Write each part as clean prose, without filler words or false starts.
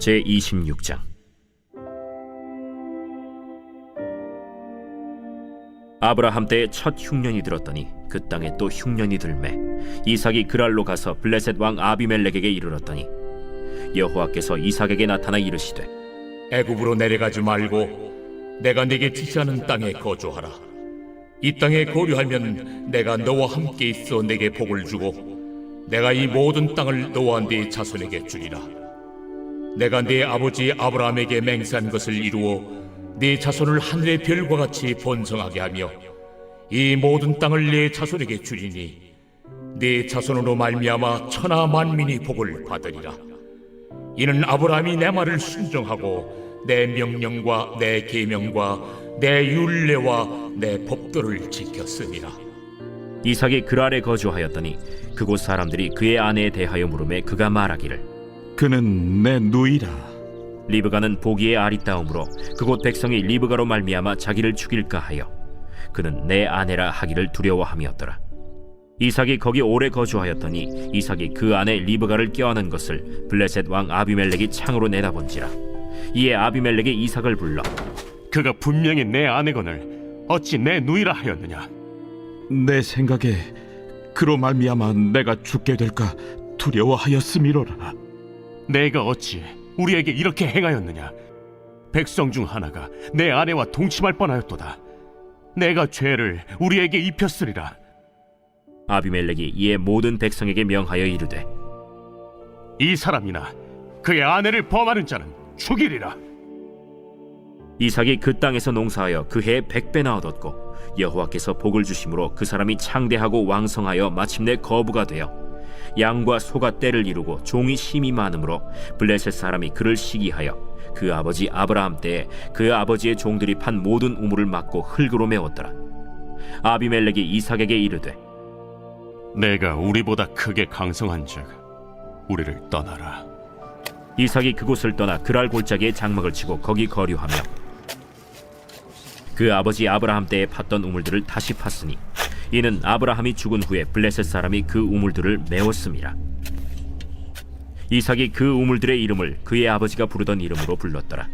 제26장. 아브라함 때에 첫 흉년이 들었더니 그 땅에 또 흉년이 들매 이삭이 그랄로 가서 블레셋 왕 아비멜렉에게 이르렀더니 여호와께서 이삭에게 나타나 이르시되 애굽으로 내려가지 말고 내가 네게 지시하는 땅에 거주하라. 이 땅에 거류하면 내가 너와 함께 있어 네게 복을 주고 내가 이 모든 땅을 너와 네 자손에게 주리라. 내가 네 아버지 아브라함에게 맹세한 것을 이루어 네 자손을 하늘의 별과 같이 번성하게 하며 이 모든 땅을 네 자손에게 주리니 네 자손으로 말미암아 천하 만민이 복을 받으리라. 이는 아브라함이 내 말을 순종하고 내 명령과 내 계명과 내 율례와 내 법도를 지켰음이라. 이삭이 그랄에 거주하였더니 그곳 사람들이 그의 아내에 대하여 물으매 그가 말하기를 그는 내 누이라. 리브가는 보기에 아리따움으로 그곳 백성이 리브가로 말미암아 자기를 죽일까 하여 그는 내 아내라 하기를 두려워함이었더라. 이삭이 거기 오래 거주하였더니 이삭이 그 아내 리브가를 껴안은 것을 블레셋 왕 아비멜렉이 창으로 내다본지라. 이에 아비멜렉이 이삭을 불러 그가 분명히 내 아내거늘 어찌 내 누이라 하였느냐? 내 생각에 그로 말미암아 내가 죽게 될까 두려워하였음이로라. 내가 어찌 우리에게 이렇게 행하였느냐? 백성 중 하나가 내 아내와 동침할 뻔하였도다. 내가 죄를 우리에게 입혔으리라. 아비멜렉이 이에 모든 백성에게 명하여 이르되 이 사람이나 그의 아내를 범하는 자는 죽이리라. 이삭이 그 땅에서 농사하여 그 해에 100배나 얻었고 여호와께서 복을 주심으로 그 사람이 창대하고 왕성하여 마침내 거부가 되어 양과 소가 떼를 이루고 종이 심이 많으므로 블레셋 사람이 그를 시기하여 그 아버지 아브라함 때에 그 아버지의 종들이 판 모든 우물을 막고 흙으로 메웠더라. 아비멜렉이 이삭에게 이르되 내가 우리보다 크게 강성한즉 우리를 떠나라. 이삭이 그곳을 떠나 그랄 골짜기에 장막을 치고 거기 거류하며 그 아버지 아브라함 때에 팠던 우물들을 다시 팠으니 이는 아브라함이 죽은 후에 블레셋 사람이 그 우물들을 메웠음이라. 이삭이 그 우물들의 이름을 그의 아버지가 부르던 이름으로 불렀더라.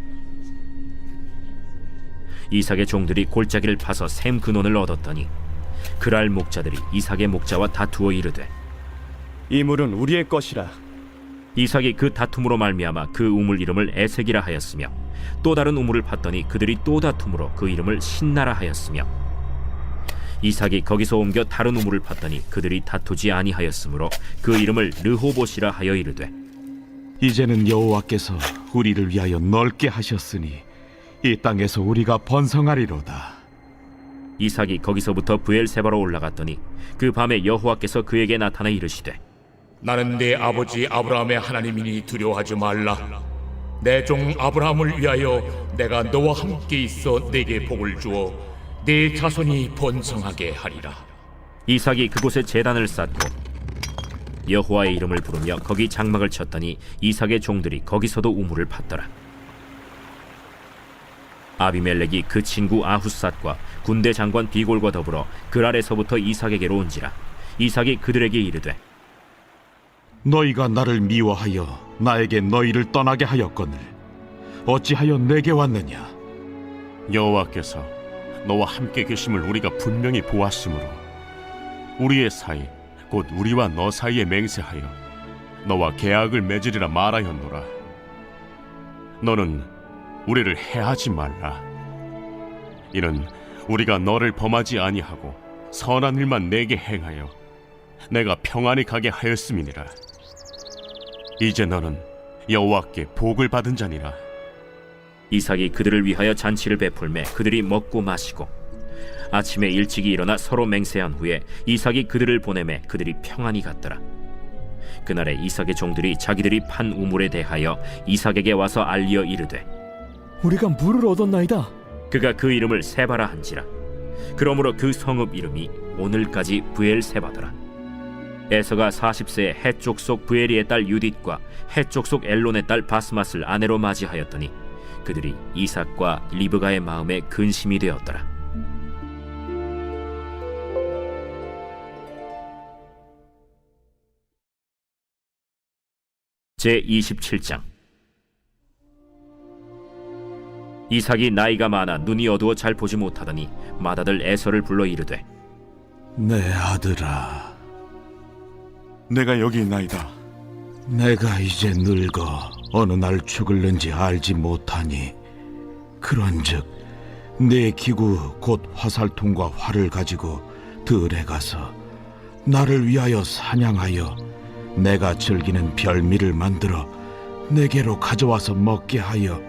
이삭의 종들이 골짜기를 파서 샘 근원을 얻었더니 그랄 목자들이 이삭의 목자와 다투어 이르되 이 물은 우리의 것이라. 이삭이 그 다툼으로 말미암아 그 우물 이름을 에색이라 하였으며 또 다른 우물을 팠더니 그들이 또 다툼으로 그 이름을 신나라 하였으며 이삭이 거기서 옮겨 다른 우물을 팠더니 그들이 다투지 아니하였으므로 그 이름을 르호봇이라 하여 이르되 이제는 여호와께서 우리를 위하여 넓게 하셨으니 이 땅에서 우리가 번성하리로다. 이삭이 거기서부터 브엘세바로 올라갔더니 그 밤에 여호와께서 그에게 나타나 이르시되 나는 네 아버지 아브라함의 하나님이니 두려워하지 말라. 내 종 아브라함을 위하여 내가 너와 함께 있어 네게 복을 주어 네 자손이 번성하게 하리라. 이삭이 그곳에 제단을 쌓고 여호와의 이름을 부르며 거기 장막을 쳤더니 이삭의 종들이 거기서도 우물을 팠더라. 아비멜렉이 그 친구 아훗삿과 군대 장관 비골과 더불어 그랄에서부터 이삭에게로 온지라. 이삭이 그들에게 이르되 너희가 나를 미워하여 나에게 너희를 떠나게 하였거늘 어찌하여 내게 왔느냐? 여호와께서 너와 함께 계심을 우리가 분명히 보았으므로 우리의 사이 곧 우리와 너 사이에 맹세하여 너와 계약을 맺으리라 말하였노라. 너는 우리를 해하지 말라. 이는 우리가 너를 범하지 아니하고 선한 일만 내게 행하여 내가 평안히 가게 하였음이니라. 이제 너는 여호와께 복을 받은 자니라. 이삭이 그들을 위하여 잔치를 베풀매 그들이 먹고 마시고 아침에 일찍이 일어나 서로 맹세한 후에 이삭이 그들을 보내매 그들이 평안히 갔더라. 그날에 이삭의 종들이 자기들이 판 우물에 대하여 이삭에게 와서 알리어 이르되 우리가 물을 얻었나이다. 그가 그 이름을 세바라 한지라. 그러므로 그 성읍 이름이 오늘까지 브엘세바더라. 에서가 40세에 해쪽 속 브에리의 딸 유딧과 해쪽 속 엘론의 딸 바스맛을 아내로 맞이하였더니 그들이 이삭과 리브가의 마음에 근심이 되었더라. 제27장. 이삭이 나이가 많아 눈이 어두워 잘 보지 못하더니 맏아들 에서를 불러 이르되 내 아들아, 내가 여기 있나이다. 내가 이제 늙어 어느 날 죽을는지 알지 못하니 그런즉 내 기구 곧 화살통과 활을 가지고 들에 가서 나를 위하여 사냥하여 내가 즐기는 별미를 만들어 내게로 가져와서 먹게 하여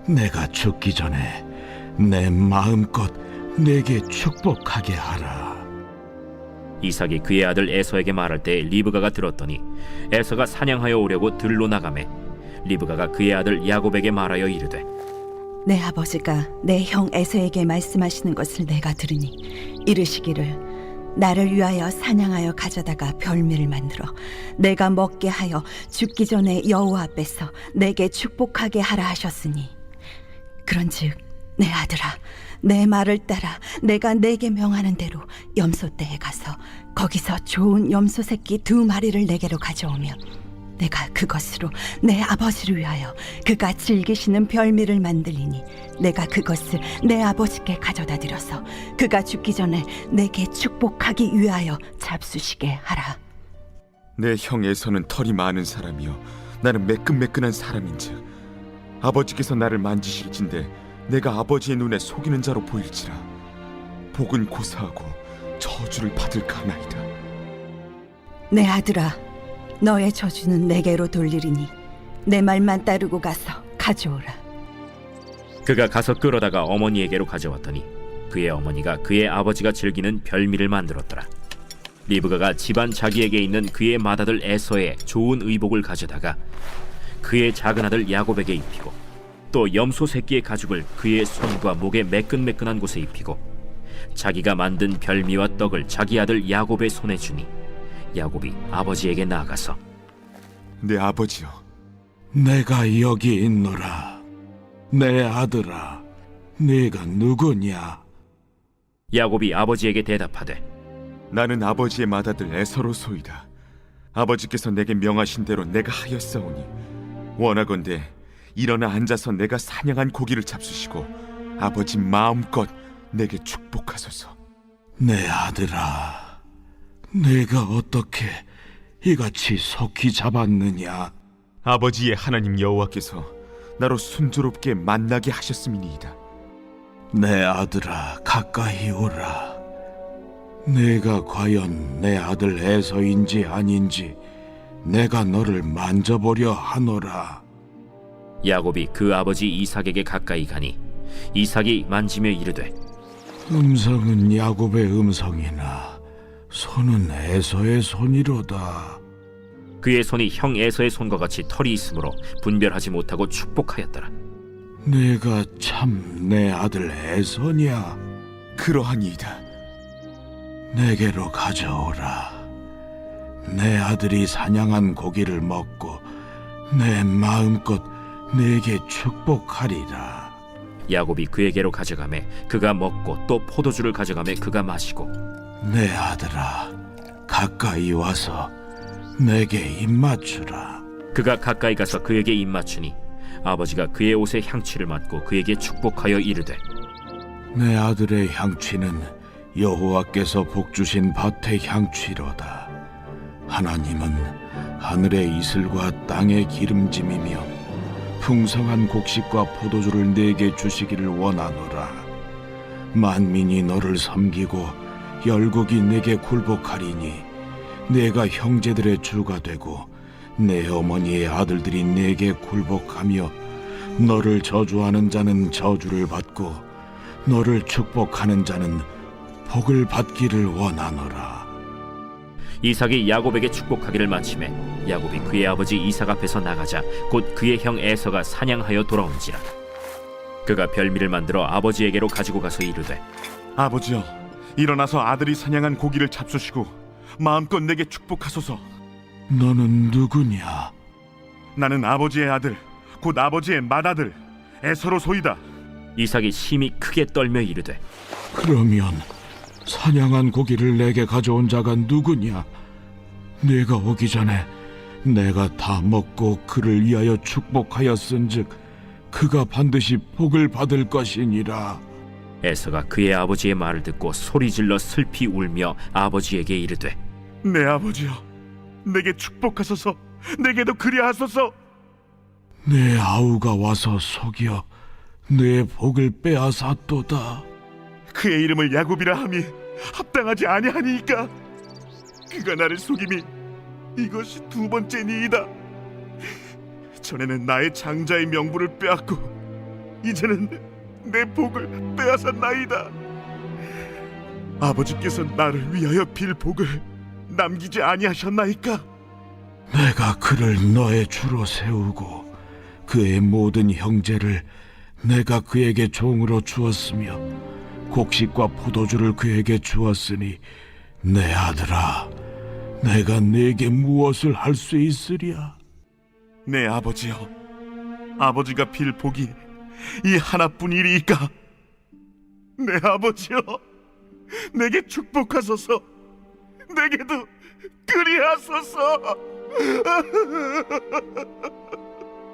내가 죽기 전에 내 마음껏 내게 축복하게 하라. 이삭이 그의 아들 에서에게 말할 때 리브가가 들었더니 에서가 사냥하여 오려고 들로 나가매 리브가가 그의 아들 야곱에게 말하여 이르되 내 아버지가 내 형 에서에게 말씀하시는 것을 내가 들으니 이르시기를 나를 위하여 사냥하여 가져다가 별미를 만들어 내가 먹게 하여 죽기 전에 여호와 앞에서 내게 축복하게 하라 하셨으니 그런즉 내 아들아 내 말을 따라 내가 내게 명하는 대로 염소떼에 가서 거기서 좋은 염소 새끼 2마리를 내게로 가져오면 내가 그것으로 내 아버지를 위하여 그가 즐기시는 별미를 만들리니 내가 그것을 내 아버지께 가져다 드려서 그가 죽기 전에 내게 축복하기 위하여 잡수시게 하라. 내 형 에서는 털이 많은 사람이요 나는 매끈매끈한 사람인즉 아버지께서 나를 만지실진데 내가 아버지의 눈에 속이는 자로 보일지라 복은 고사하고 저주를 받을까 하나이다. 내 아들아 너의 저주는 내게로 돌리리니 내 말만 따르고 가서 가져오라. 그가 가서 끌어다가 어머니에게로 가져왔더니 그의 어머니가 그의 아버지가 즐기는 별미를 만들었더라. 리브가가 집안 자기에게 있는 그의 맏아들 에서의 좋은 의복을 가져다가 그의 작은 아들 야곱에게 입히고 또 염소 새끼의 가죽을 그의 손과 목에 매끈매끈한 곳에 입히고 자기가 만든 별미와 떡을 자기 아들 야곱의 손에 주니 야곱이 아버지에게 나아가서 내 아버지여 내가 여기 있노라. 내 아들아, 네가 누구냐? 야곱이 아버지에게 대답하되 나는 아버지의 맏아들 에서로소이다. 아버지께서 내게 명하신 대로 내가 하였사오니 원하건대 일어나 앉아서 내가 사냥한 고기를 잡수시고 아버지 마음껏 내게 축복하소서. 내 아들아, 내가 어떻게 이같이 속히 잡았느냐? 아버지의 하나님 여호와께서 나로 순조롭게 만나게 하셨음이니이다. 내 아들아, 가까이 오라. 내가 과연 내 아들 에서인지 아닌지 내가 너를 만져보려 하노라. 야곱이 그 아버지 이삭에게 가까이 가니 이삭이 만지며 이르되 음성은 야곱의 음성이나 손은 에서의 손이로다. 그의 손이 형 에서의 손과 같이 털이 있으므로 분별하지 못하고 축복하였더라. 내가 참 내 아들 에서냐? 그러하니이다. 내게로 가져오라. 내 아들이 사냥한 고기를 먹고 내 마음껏 내게 축복하리라. 야곱이 그에게로 가져가매 그가 먹고 또 포도주를 가져가매 그가 마시고 내 아들아, 가까이 와서 내게 입맞추라. 그가 가까이 가서 그에게 입맞추니 아버지가 그의 옷에 향취를 맡고 그에게 축복하여 이르되 내 아들의 향취는 여호와께서 복주신 밭의 향취로다. 하나님은 하늘의 이슬과 땅의 기름짐이며 풍성한 곡식과 포도주를 내게 주시기를 원하노라. 만민이 너를 섬기고 열국이 내게 굴복하리니 내가 형제들의 주가 되고 내 어머니의 아들들이 내게 굴복하며 너를 저주하는 자는 저주를 받고 너를 축복하는 자는 복을 받기를 원하노라. 이삭이 야곱에게 축복하기를 마치매 야곱이 그의 아버지 이삭 앞에서 나가자 곧 그의 형 에서가 사냥하여 돌아온지라. 그가 별미를 만들어 아버지에게로 가지고 가서 이르되 아버지여, 일어나서 아들이 사냥한 고기를 잡수시고 마음껏 내게 축복하소서. 너는 누구냐? 나는 아버지의 아들, 곧 아버지의 맏아들 에서로소이다. 이삭이 심히 크게 떨며 이르되 그러면 사냥한 고기를 내게 가져온 자가 누구냐? 내가 오기 전에 내가 다 먹고 그를 위하여 축복하였은즉 그가 반드시 복을 받을 것이니라. 에서가 그의 아버지의 말을 듣고 소리질러 슬피 울며 아버지에게 이르되 내 아버지여, 내게 축복하소서. 내게도 그리하소서. 내 아우가 와서 속여 내 복을 빼앗았도다. 그의 이름을 야곱이라 함이 합당하지 아니하니이까. 그가 나를 속임이 이것이 두 번째니이다. 전에는 나의 장자의 명분을 빼앗고 이제는 내 복을 빼앗았나이다. 아버지께서 나를 위하여 빌 복을 남기지 아니하셨나이까. 내가 그를 너의 주로 세우고 그의 모든 형제를 내가 그에게 종으로 주었으며 곡식과 포도주를 그에게 주었으니 내 아들아, 내가 네게 무엇을 할 수 있으랴? 내 아버지여, 아버지가 빌 복이 이 하나뿐이리이까. 내 아버지여, 내게 축복하소서. 내게도 그리하소서.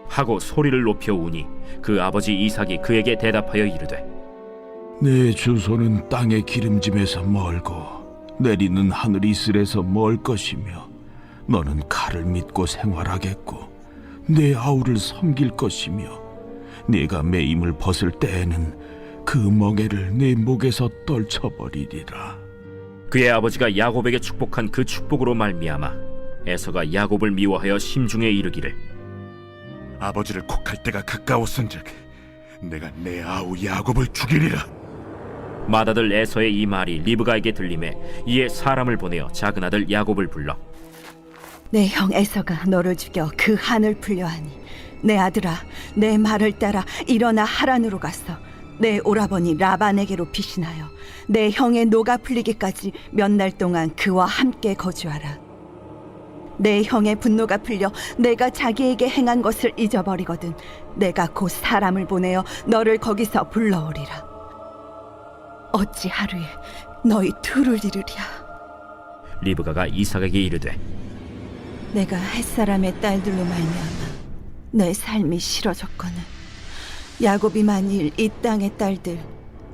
하고 소리를 높여 우니 그 아버지 이삭이 그에게 대답하여 이르되 내 주소는 땅의 기름짐에서 멀고 내리는 하늘 이슬에서 멀 것이며 너는 칼을 믿고 생활하겠고 내 아우를 섬길 것이며 네가 매임을 벗을 때에는 그 멍에를 네 목에서 떨쳐버리리라. 그의 아버지가 야곱에게 축복한 그 축복으로 말미암아 에서가 야곱을 미워하여 심중에 이르기를 아버지를 곡할 때가 가까웠은즉 내가 내 아우 야곱을 죽이리라. 맏아들 에서의 이 말이 리브가에게 들리매 이에 사람을 보내어 작은 아들 야곱을 불러 내 형 에서가 너를 죽여 그 한을 풀려하니 내 아들아, 내 말을 따라 일어나 하란으로 가서 내 오라버니 라반에게로 피신하여 내 형의 노가 풀리기까지 몇 날 동안 그와 함께 거주하라. 내 형의 분노가 풀려 내가 자기에게 행한 것을 잊어버리거든 내가 곧 사람을 보내어 너를 거기서 불러오리라. 어찌 하루에 너희 둘을 이루랴. 리브가가 이삭에게 이르되 내가 햇사람의 딸들로 말미암아 내 삶이 싫어졌거늘 야곱이 만일 이 땅의 딸들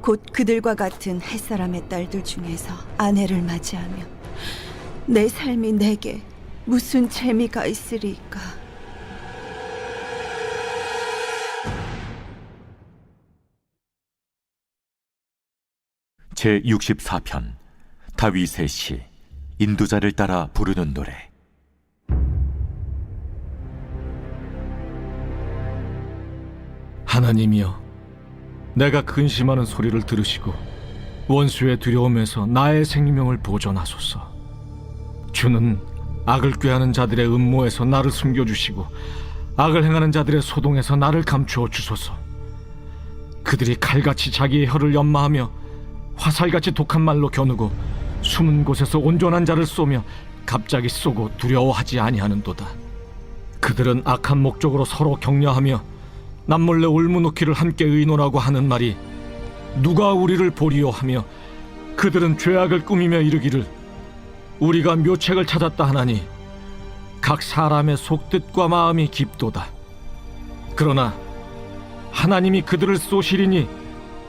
곧 그들과 같은 햇사람의 딸들 중에서 아내를 맞이하며 내 삶이 내게 무슨 재미가 있으리까. 제64편 다윗의 시 인도자를 따라 부르는 노래. 하나님이여, 내가 근심하는 소리를 들으시고 원수의 두려움에서 나의 생명을 보존하소서. 주는 악을 꾀하는 자들의 음모에서 나를 숨겨주시고 악을 행하는 자들의 소동에서 나를 감추어 주소서. 그들이 칼같이 자기의 혀를 연마하며 화살같이 독한 말로 겨누고 숨은 곳에서 온전한 자를 쏘며 갑자기 쏘고 두려워하지 아니하는도다. 그들은 악한 목적으로 서로 격려하며 남몰래 올무놓기를 함께 의논하고 하는 말이 누가 우리를 보리요 하며 그들은 죄악을 꾸미며 이르기를 우리가 묘책을 찾았다 하나니 각 사람의 속뜻과 마음이 깊도다. 그러나 하나님이 그들을 쏘시리니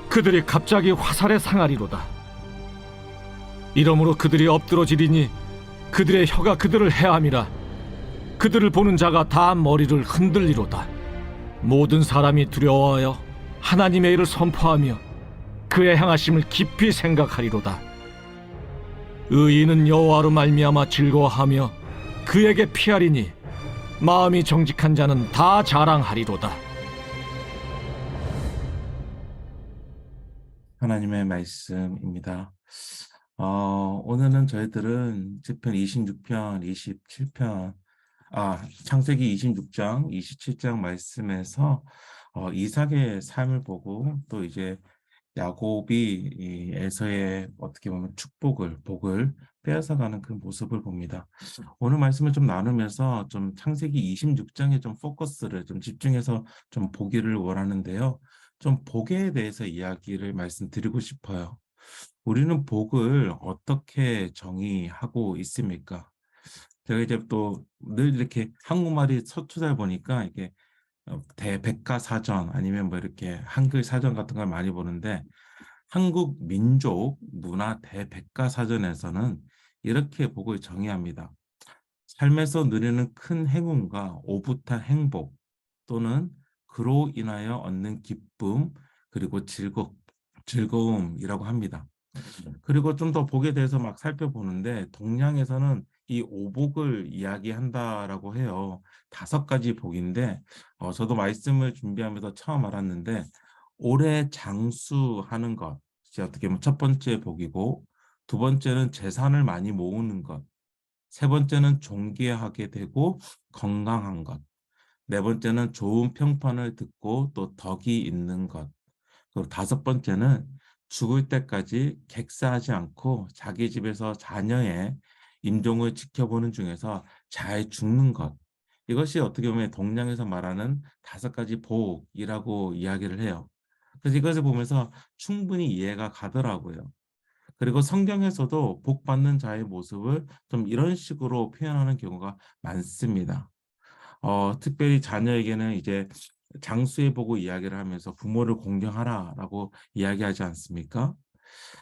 그들이 갑자기 화살에 상하리로다. 이러므로 그들이 엎드러지리니 그들의 혀가 그들을 해함이라. 그들을 보는 자가 다 머리를 흔들리로다. 모든 사람이 두려워하여 하나님의 일을 선포하며 그의 행하심을 깊이 생각하리로다. 의인은 여호와로 말미암아 즐거워하며 그에게 피하리니 마음이 정직한 자는 다 자랑하리로다. 하나님의 말씀입니다. 오늘은 저희들은 시편 26편, 27편, 창세기 26장, 27장 말씀에서 이삭의 삶을 보고 또 이제 야곱이 이 에서의 어떻게 보면 복을 빼앗아가는 그 모습을 봅니다. 오늘 말씀을 좀 나누면서 좀 창세기 26장에 좀 포커스를 좀 집중해서 좀 보기를 원하는데요. 좀 복에 대해서 이야기를 말씀드리고 싶어요. 우리는 복을 어떻게 정의하고 있습니까? 제가 이제 또 늘 이렇게 한국말이 서투다 보니까 이게 대백과사전 아니면 뭐 이렇게 한글 사전 같은 걸 많이 보는데 한국 민족 문화 대백과사전에서는 이렇게 복을 정의합니다. 삶에서 누리는 큰 행운과 오붓한 행복 또는 그로 인하여 얻는 기쁨 그리고 즐거움이라고 합니다. 그리고 좀 더 복에 대해서 막 살펴보는데 동양에서는 이 오복을 이야기한다라고 해요. 5가지 복인데 저도 말씀을 준비하면서 처음 알았는데 오래 장수하는 것이 어떻게 보면 첫 번째 복이고 두 번째는 재산을 많이 모으는 것, 세 번째는 존귀하게 되고 건강한 것, 네 번째는 좋은 평판을 듣고 또 덕이 있는 것, 그리고 5번째는 죽을 때까지 객사하지 않고 자기 집에서 자녀의 임종을 지켜보는 중에서 잘 죽는 것. 이것이 어떻게 보면 동양에서 말하는 5가지 복이라고 이야기를 해요. 그래서 이것을 보면서 충분히 이해가 가더라고요. 그리고 성경에서도 복 받는 자의 모습을 좀 이런 식으로 표현하는 경우가 많습니다. 특별히 자녀에게는 이제 장수의 복을 이야기를 하면서 부모를 공경하라라고 이야기하지 않습니까?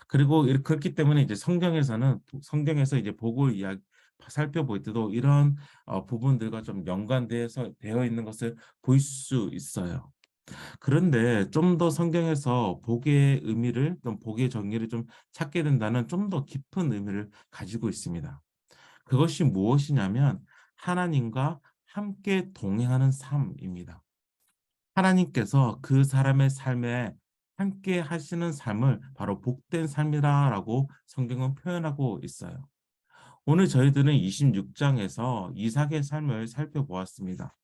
그리고 그렇기 때문에 이제 성경에서 이제 복을 살펴볼 때도 이런 부분들과 좀 연관돼서 되어 있는 것을 볼 수 있어요. 그런데 좀 더 성경에서 복의 의미를, 좀 복의 정의를 좀 찾게 된다는 좀 더 깊은 의미를 가지고 있습니다. 그것이 무엇이냐면 하나님과 함께 동행하는 삶입니다. 하나님께서 그 사람의 삶에 함께 하시는 삶을 바로 복된 삶이라고 성경은 표현하고 있어요. 오늘 저희들은 26장에서 이삭의 삶을 살펴보았습니다.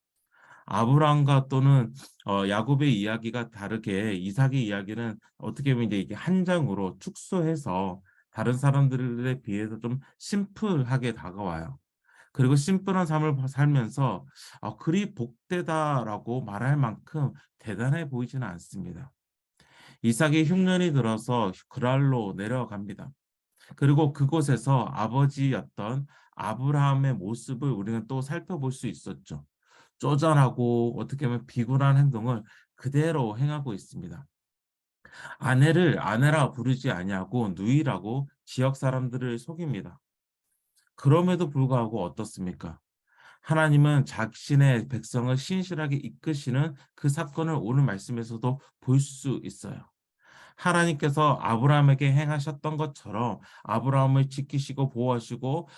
아브라함과 또는 야곱의 이야기가 다르게 이삭의 이야기는 어떻게 보면 이제 이게 한 장으로 축소해서 다른 사람들에 비해서 좀 심플하게 다가와요. 그리고 심플한 삶을 살면서 그리 복되다라고 말할 만큼 대단해 보이지는 않습니다. 이삭이 흉년이 들어서 그랄로 내려갑니다. 그리고 그곳에서 아버지였던 아브라함의 모습을 우리는 또 살펴볼 수 있었죠. 쪼잔하고 어떻게 보면 비굴한 행동을 그대로 행하고 있습니다. 아내를 아내라 부르지 아니하고 누이라고 지역 사람들을 속입니다. 그럼에도 불구하고 어떻습니까? 하나님은 자신의 백성을 신실하게 이끄시는 그 사건을 오늘 말씀에서도 볼 수 있어요. 하나님께서 아브라함에게 행하셨던 것처럼 아브라함을 지키시고 보호하시고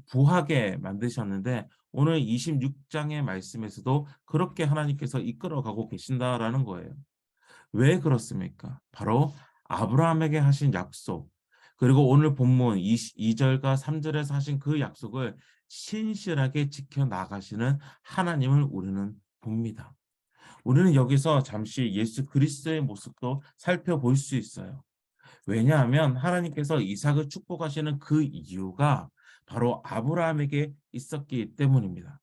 부하게 만드셨는데 오늘 26장의 말씀에서도 그렇게 하나님께서 이끌어가고 계신다라는 거예요. 왜 그렇습니까? 바로 아브라함에게 하신 약속, 그리고 오늘 본문 2절과 3절에서 하신 그 약속을 신실하게 지켜나가시는 하나님을 우리는 봅니다. 우리는 여기서 잠시 예수 그리스도의 모습도 살펴볼 수 있어요. 왜냐하면 하나님께서 이삭을 축복하시는 그 이유가 바로 아브라함에게 있었기 때문입니다.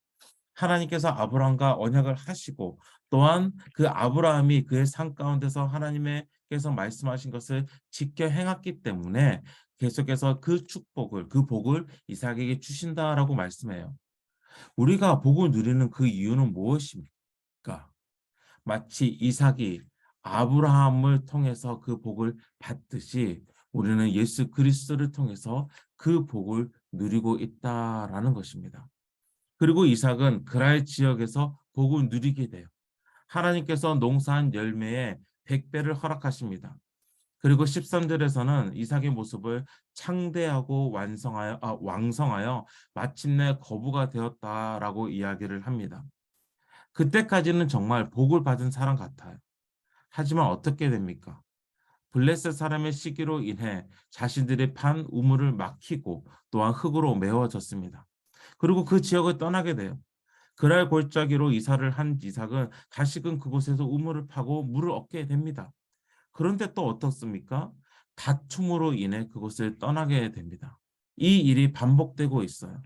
하나님께서 아브라함과 언약을 하시고 또한 그 아브라함이 그의 삶 가운데서 하나님께서 말씀하신 것을 지켜 행했기 때문에 계속해서 그 축복을, 그 복을 이삭에게 주신다라고 말씀해요. 우리가 복을 누리는 그 이유는 무엇입니까? 마치 이삭이 아브라함을 통해서 그 복을 받듯이 우리는 예수 그리스도를 통해서 그 복을 누리고 있다라는 것입니다. 그리고 이삭은 그랄 지역에서 복을 누리게 돼요. 하나님께서 농사한 열매에 100배를 허락하십니다. 그리고 13절에서는 이삭의 모습을 창대하고 왕성하여 마침내 거부가 되었다라고 이야기를 합니다. 그때까지는 정말 복을 받은 사람 같아요. 하지만 어떻게 됩니까? 블레셋 사람의 시기로 인해 자신들의 판 우물을 막히고 또한 흙으로 메워졌습니다. 그리고 그 지역을 떠나게 돼요. 그랄 골짜기로 이사를 한 이삭은 다시금 그곳에서 우물을 파고 물을 얻게 됩니다. 그런데 또 어떻습니까? 다툼으로 인해 그곳을 떠나게 됩니다. 이 일이 반복되고 있어요.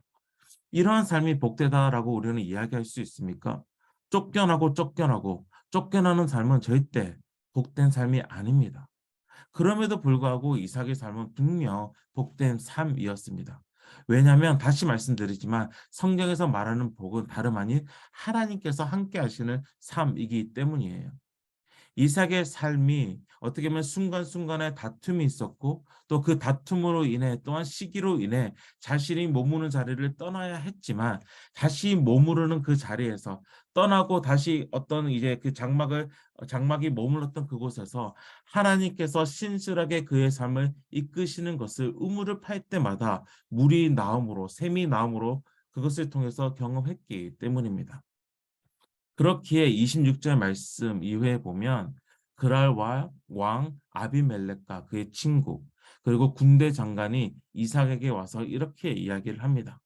이러한 삶이 복되다라고 우리는 이야기할 수 있습니까? 쫓겨나는 삶은 절대 복된 삶이 아닙니다. 그럼에도 불구하고 이삭의 삶은 분명 복된 삶이었습니다. 왜냐하면 다시 말씀드리지만 성경에서 말하는 복은 다름 아닌 하나님께서 함께 하시는 삶이기 때문이에요. 이삭의 삶이 어떻게 보면 순간순간에 다툼이 있었고 또 그 다툼으로 인해 또한 시기로 인해 자신이 머무는 자리를 떠나야 했지만 다시 머무르는 그 자리에서 떠나고 다시 어떤 이제 그 장막이 머물렀던 그곳에서 하나님께서 신실하게 그의 삶을 이끄시는 것을 우물을 팔 때마다 물이 나옴으로 샘이 나옴으로 그것을 통해서 경험했기 때문입니다. 그렇기에 26절 말씀 이후에 보면 그랄과 왕 아비멜렉과 그의 친구 그리고 군대 장관이 이삭에게 와서 이렇게 이야기를 합니다.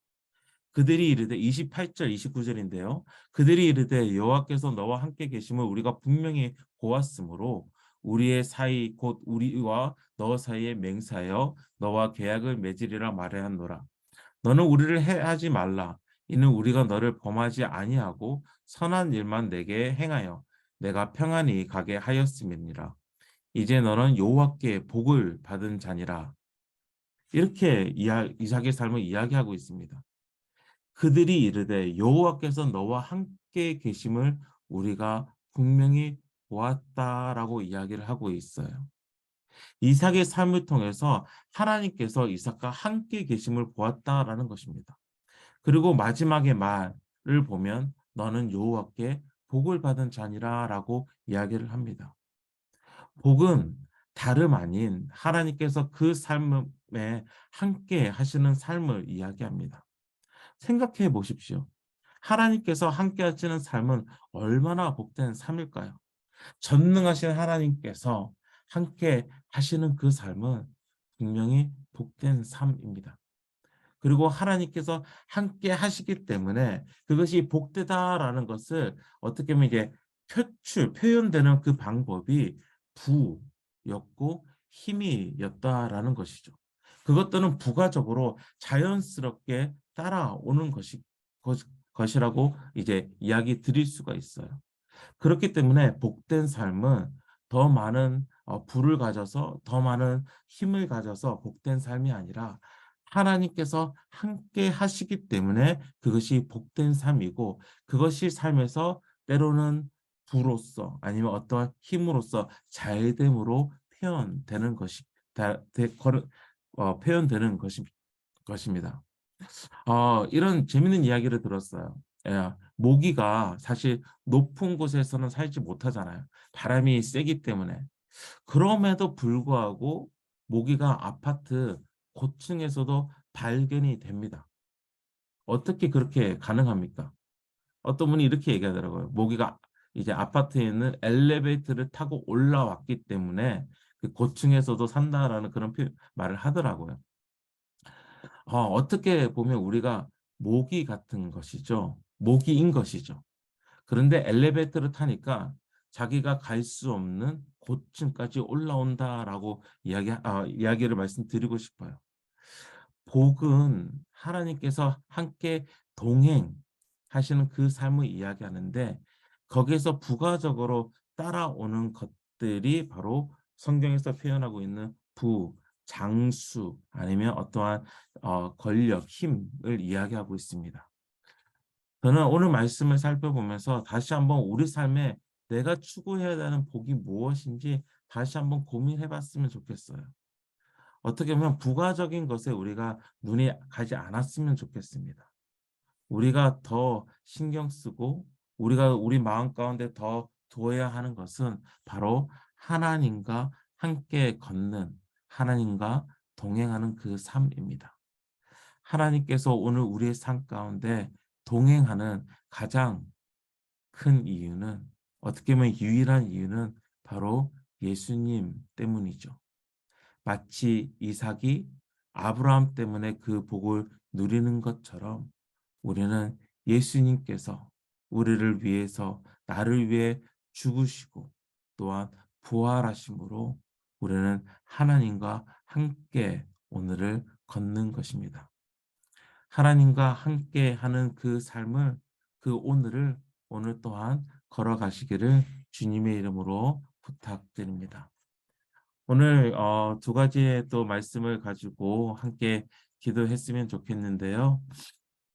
그들이 이르되 28절 29절인데요. 그들이 이르되 여호와께서 너와 함께 계심을 우리가 분명히 보았으므로 우리의 사이 곧 우리와 너 사이에 맹세하여 너와 계약을 맺으리라 말하였노라. 너는 우리를 해하지 말라. 이는 우리가 너를 범하지 아니하고 선한 일만 내게 행하여 내가 평안히 가게 하였음이니라. 이제 너는 여호와께 복을 받은 자니라. 이렇게 이삭의 삶을 이야기하고 있습니다. 그들이 이르되 여호와께서 너와 함께 계심을 우리가 분명히 보았다라고 이야기를 하고 있어요. 이삭의 삶을 통해서 하나님께서 이삭과 함께 계심을 보았다라는 것입니다. 그리고 마지막의 말을 보면 너는 여호와께 복을 받은 자니라라고 이야기를 합니다. 복은 다름 아닌 하나님께서 그 삶에 함께 하시는 삶을 이야기합니다. 생각해 보십시오. 하나님께서 함께 하시는 삶은 얼마나 복된 삶일까요? 전능하신 하나님께서 함께 하시는 그 삶은 분명히 복된 삶입니다. 그리고 하나님께서 함께 하시기 때문에 그것이 복되다라는 것을 어떻게 보면 이제 표현되는 그 방법이 부였고 힘이었다라는 것이죠. 그것들은 부가적으로 자연스럽게 따라오는 것이라고 이제 이야기 드릴 수가 있어요. 그렇기 때문에 복된 삶은 더 많은 부를 가져서 더 많은 힘을 가져서 복된 삶이 아니라 하나님께서 함께 하시기 때문에 그것이 복된 삶이고 그것이 삶에서 때로는 부로서 아니면 어떠한 힘으로써 잘됨으로 표현되는 것입니다. 이런 재밌는 이야기를 들었어요. 예, 모기가 사실 높은 곳에서는 살지 못하잖아요. 바람이 세기 때문에. 그럼에도 불구하고 모기가 아파트 고층에서도 발견이 됩니다. 어떻게 그렇게 가능합니까? 어떤 분이 이렇게 얘기하더라고요. 모기가 이제 아파트에 있는 엘리베이터를 타고 올라왔기 때문에 그 고층에서도 산다라는 그런 말을 하더라고요. 어떻게 보면 우리가 모기 같은 것이죠. 모기인 것이죠. 그런데 엘리베이터를 타니까 자기가 갈 수 없는 고층까지 올라온다라고 이야기를 말씀드리고 싶어요. 복은 하나님께서 함께 동행하시는 그 삶을 이야기하는데 거기에서 부가적으로 따라오는 것들이 바로 성경에서 표현하고 있는 장수 아니면 어떠한 권력, 힘을 이야기하고 있습니다. 저는 오늘 말씀을 살펴보면서 다시 한번 우리 삶에 내가 추구해야 되는 복이 무엇인지 다시 한번 고민해 봤으면 좋겠어요. 어떻게 보면 부가적인 것에 우리가 눈이 가지 않았으면 좋겠습니다. 우리가 더 신경 쓰고 우리가 우리 마음 가운데 더 두어야 하는 것은 바로 하나님과 함께 걷는 하나님과 동행하는 그 삶입니다. 하나님께서 오늘 우리의 삶 가운데 동행하는 가장 큰 이유는 어떻게 보면 유일한 이유는 바로 예수님 때문이죠. 마치 이삭이 아브라함 때문에 그 복을 누리는 것처럼 우리는 예수님께서 우리를 위해서 나를 위해 죽으시고 또한 부활하심으로 우리는 하나님과 함께 오늘을 걷는 것입니다. 하나님과 함께 하는 그 삶을 그 오늘을 오늘 또한 걸어가시기를 주님의 이름으로 부탁드립니다. 오늘 두 가지의 또 말씀을 가지고 함께 기도했으면 좋겠는데요.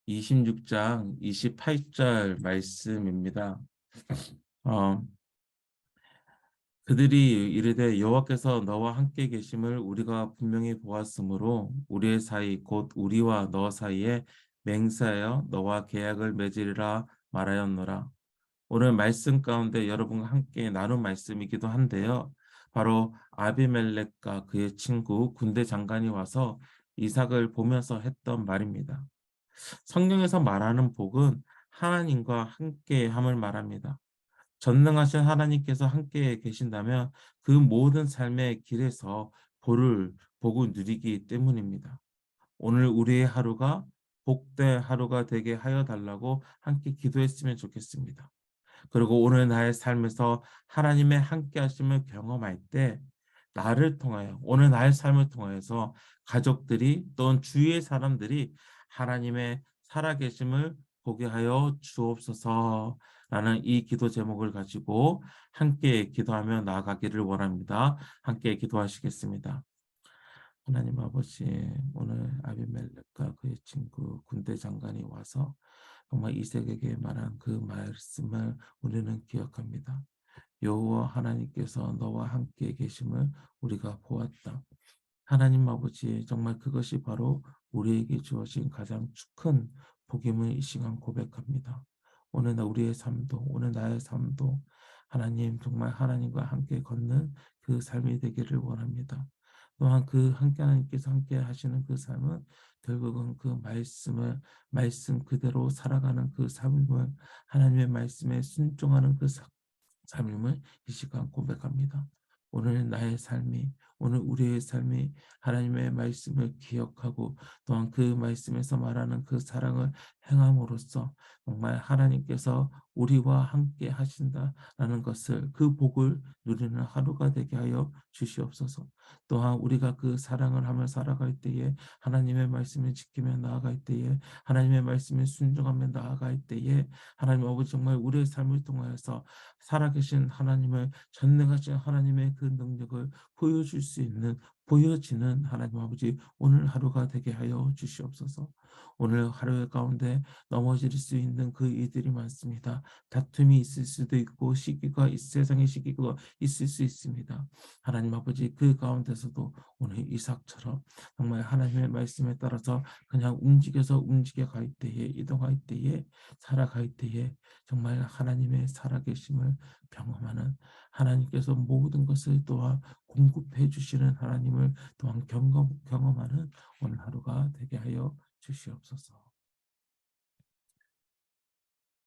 26장 28절 말씀입니다. 어, 그들이 이르되 여호와께서 너와 함께 계심을 우리가 분명히 보았으므로 우리의 사이 곧 우리와 너 사이에 맹세하여 너와 계약을 맺으리라 말하였노라. 오늘 말씀 가운데 여러분과 함께 나눈 말씀이기도 한데요. 바로 아비멜렉과 그의 친구 군대 장관이 와서 이삭을 보면서 했던 말입니다. 성경에서 말하는 복은 하나님과 함께함을 말합니다. 전능하신 하나님께서 함께 계신다면 그 모든 삶의 길에서 복을 누리기 때문입니다. 오늘 우리의 하루가 복된 하루가 되게 하여 달라고 함께 기도했으면 좋겠습니다. 그리고 오늘 나의 삶에서 하나님의 함께 하심을 경험할 때 나를 통하여 오늘 나의 삶을 통해서 가족들이 또는 주위의 사람들이 하나님의 살아계심을 보게 하여 주옵소서라는 이 기도 제목을 가지고 함께 기도하며 나아가기를 원합니다. 함께 기도하시겠습니다. 하나님 아버지, 오늘 아비멜렉과 그의 친구 군대 장관이 와서 정말 이색에게 말한 그 말씀을 우리는 기억합니다. 여호와 하나님께서 너와 함께 계심을 우리가 보았다. 하나님 아버지, 정말 그것이 바로 우리에게 주어진 가장 큰 복임을 이 시간 고백합니다. 오늘 우리의 삶도, 오늘 나의 삶도 하나님 정말 하나님과 함께 걷는 그 삶이 되기를 원합니다. 또한 그 함께 하나님께서 함께 하시는 그 삶은 결국은 그 말씀 그대로 살아가는 그 삶을 하나님의 말씀에 순종하는 그 삶임을 이 시간 고백합니다. 오늘 나의 삶이 오늘 우리의 삶이 하나님의 말씀을 기억하고 또한 그 말씀에서 말하는 그 사랑을 행함으로써 정말 하나님께서 우리와 함께 하신다라는 것을 그 복을 누리는 하루가 되게 하여 주시옵소서. 또한 우리가 그 사랑을 하며 살아갈 때에 하나님의 말씀을 지키며 나아갈 때에 하나님의 말씀에 순종하며 나아갈 때에 하나님 아버지 정말 우리의 삶을 통하여서 살아계신 하나님을 전능하신 하나님의 그 능력을 보여지는 하나님 아버지 오늘 하루가 되게 하여 주시옵소서. 오늘 하루 가운데 넘어질 수 있는 그 일들이 많습니다. 다툼이 있을 수도 있고 세상의 시기가 있을 수 있습니다. 하나님 아버지 그 가운데서도 오늘 이삭처럼 정말 하나님의 말씀에 따라서 그냥 움직여갈 때에 이동할 때에 살아갈 때에 정말 하나님의 살아계심을 경험하는 하나님께서 모든 것을 또한 공급해 주시는 하나님을 또한 경험하는 오늘 하루가 되게 하여 주시옵소서.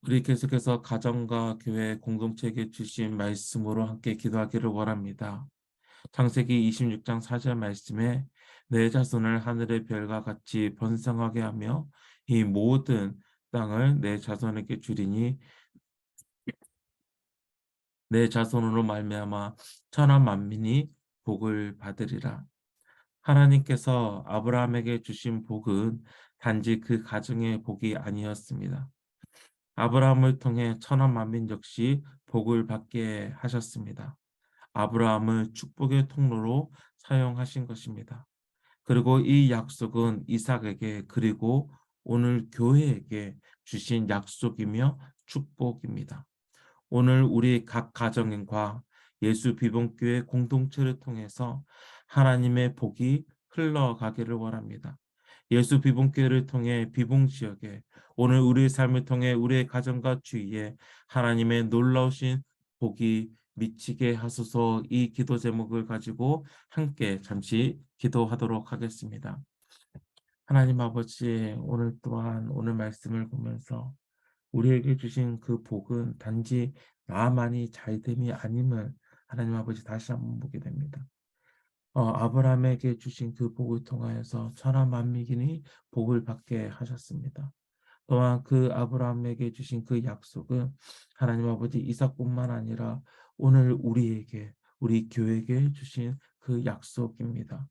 우리 계속해서 가정과 교회 공동체에게 주신 말씀으로 함께 기도하기를 원합니다. 창세기 26장 4절 말씀에 내 자손을 하늘의 별과 같이 번성하게 하며 이 모든 땅을 내 자손에게 주리니 내 자손으로 말미암아 천하 만민이 복을 받으리라. 하나님께서 아브라함에게 주신 복은 단지 그 가정의 복이 아니었습니다. 아브라함을 통해 천하 만민 역시 복을 받게 하셨습니다. 아브라함을 축복의 통로로 사용하신 것입니다. 그리고 이 약속은 이삭에게 그리고 오늘 교회에게 주신 약속이며 축복입니다. 오늘 우리 각 가정과 예수 비봉교회 공동체를 통해서 하나님의 복이 흘러가기를 원합니다. 예수 비봉교회를 통해 비봉지역에 오늘 우리의 삶을 통해 우리의 가정과 주위에 하나님의 놀라우신 복이 미치게 하소서. 이 기도 제목을 가지고 함께 잠시 기도하도록 하겠습니다. 하나님 아버지, 오늘 또한 오늘 말씀을 보면서 우리에게 주신 그 복은 단지 나만이 잘됨이 아님을 하나님 아버지 다시 한번 보게 됩니다. 아브라함에게 주신 그 복을 통하여서 천하 만민이 복을 받게 하셨습니다. 또한 그 아브라함에게 주신 그 약속은 하나님 아버지 이삭뿐만 아니라 오늘 우리 교회에게 주신 그 약속입니다.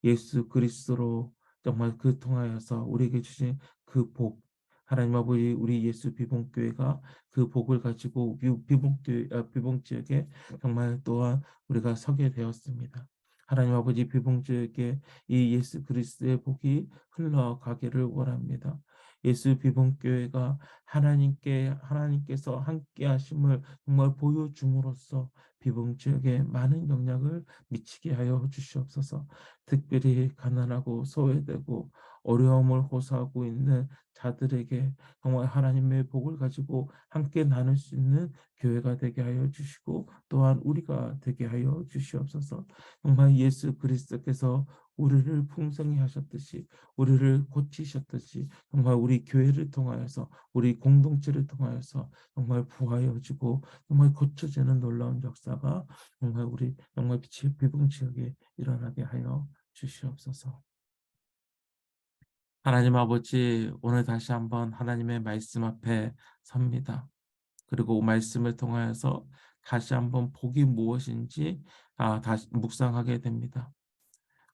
예수 그리스도로 정말 그 통하여서 우리에게 주신 그 복, 하나님 아버지 우리 예수 비봉교회가 그 복을 가지고 비봉지역에 정말 또한 우리가 서게 되었습니다. 하나님 아버지 비봉주에게 이 예수 그리스도의 복이 흘러가기를 원합니다. 예수 비봉교회가 하나님께서 함께 하심을 정말 보여줌으로써 비봉 지역에 많은 영향을 미치게 하여 주시옵소서. 특별히 가난하고 소외되고 어려움을 호소하고 있는 자들에게 정말 하나님의 복을 가지고 함께 나눌 수 있는 교회가 되게 하여 주시고 또한 우리가 되게 하여 주시옵소서. 정말 예수 그리스도께서 우리를 풍성히 하셨듯이 우리를 고치셨듯이 정말 우리 교회를 통하여서 우리 공동체를 통하여서 정말 부하여 주고 정말 고쳐지는 놀라운 역사가 정말 우리 정말 비봉 지역에 일어나게 하여 주시옵소서. 하나님 아버지, 오늘 다시 한번 하나님의 말씀 앞에 섭니다. 그리고 말씀을 통하여서 다시 한번 복이 무엇인지 다시 묵상하게 됩니다.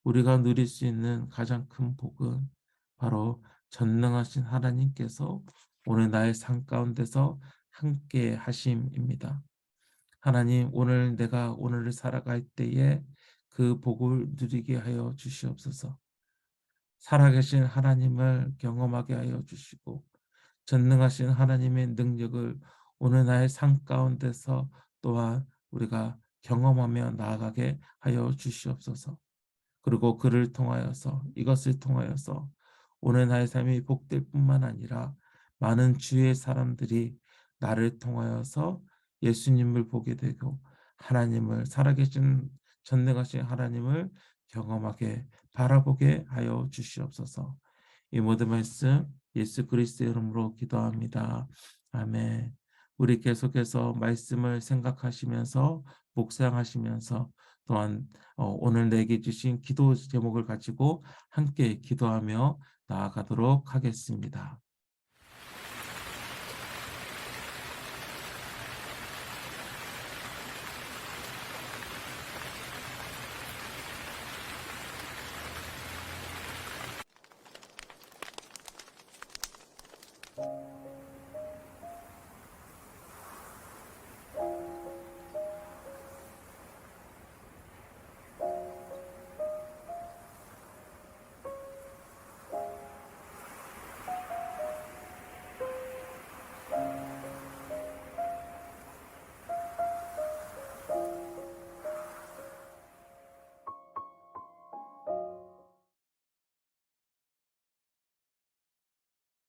우리가 누릴 수 있는 가장 큰 복은 바로 전능하신 하나님께서 오늘 나의 삶 가운데서 함께 하심입니다. 하나님, 오늘 내가 오늘을 살아갈 때에 그 복을 누리게 하여 주시옵소서. 살아계신 하나님을 경험하게 하여 주시고 전능하신 하나님의 능력을 오늘 나의 삶 가운데서 또한 우리가 경험하며 나아가게 하여 주시옵소서. 그리고 그를 통하여서 이것을 통하여서 오늘 나의 삶이 복될 뿐만 아니라 많은 주의 사람들이 나를 통하여서 예수님을 보게 되고 하나님을 살아계신 전능하신 하나님을 경험하게 바라보게 하여 주시옵소서. 이 모든 말씀 예수 그리스도의 이름으로 기도합니다. 아멘. 우리 계속해서 말씀을 생각하시면서 묵상하시면서 또한 오늘 내게 주신 기도 제목을 가지고 함께 기도하며 나아가도록 하겠습니다.